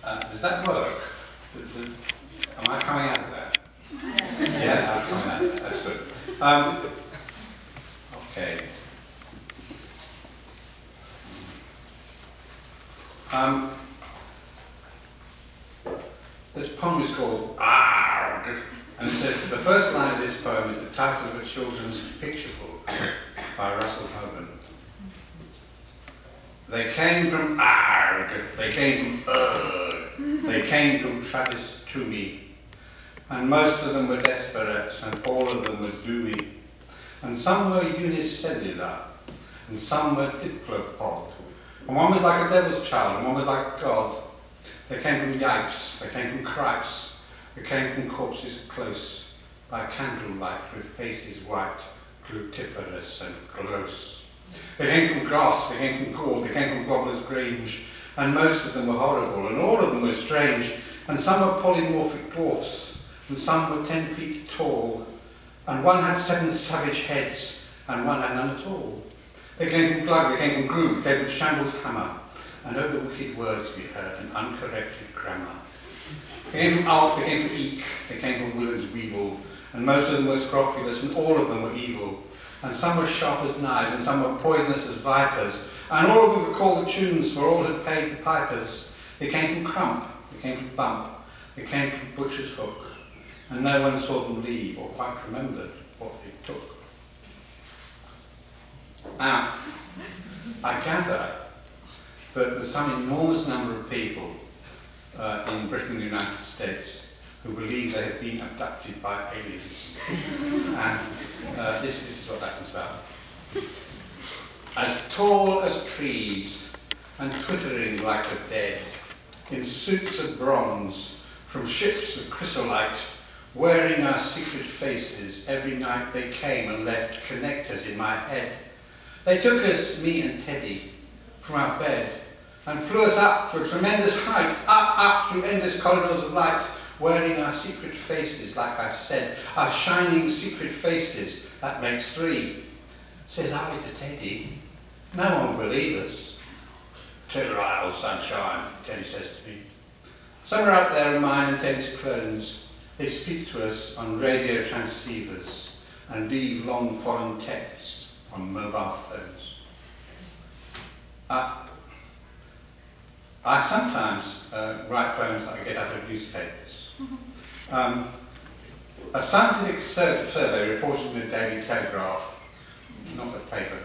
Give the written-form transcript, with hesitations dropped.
Does that work? Am I coming out of that? Yeah, I'm coming out of that. That's good. Okay. This poem is called Arg, and it says the first line of this poem is the title of a children's picture book by Russell Hoban. They came from Arg, they came from they came from Travis Toomey, and most of them were desperate, and all of them were doomy, and some were unicellular, and some were diplopod, and one was like a devil's child, and one was like God. They came from yipes, they came from cripes, they came from corpses close, by candlelight with faces white, glutiferous and gross. They came from grass, they came from gourd, they came from Gobbler's Grange, and most of them were horrible, and all of them were strange, and some were polymorphic dwarfs, and some were 10 feet tall, and one had 7 savage heads, and one had none at all. They came from Glug, they came from Groove, they came from Shambles Hammer, and oh, the wicked words we heard in uncorrected grammar. They came from Alf, they came from Eek, they came from Willard's Weevil, and most of them were scrofulous, and all of them were evil. And some were sharp as knives, and some were poisonous as vipers, and all of them could call the tunes, for all had paid the pipers. They came from Crump, they came from Bump, they came from Butcher's Hook, and no one saw them leave, or quite remembered what they took. Now, I gather that there's some enormous number of people in Britain and the United States who believe they have been abducted by aliens. And this is what that was about. As tall as trees and twittering like the dead, in suits of bronze, from ships of chrysolite, wearing our secret faces, every night they came and left connectors in my head. They took us, me and Teddy, from our bed, and flew us up to a tremendous height, up through endless corridors of light, wearing our secret faces, like I said, our shining secret faces, that makes 3. Says I to Teddy, no one will believe us. Turn right, old sunshine, Teddy says to me. Somewhere out there are mine and Teddy's clones. They speak to us on radio transceivers and leave long foreign texts on mobile phones. I sometimes write poems that I get out of newspapers. A scientific survey reported in the Daily Telegraph, not the paper,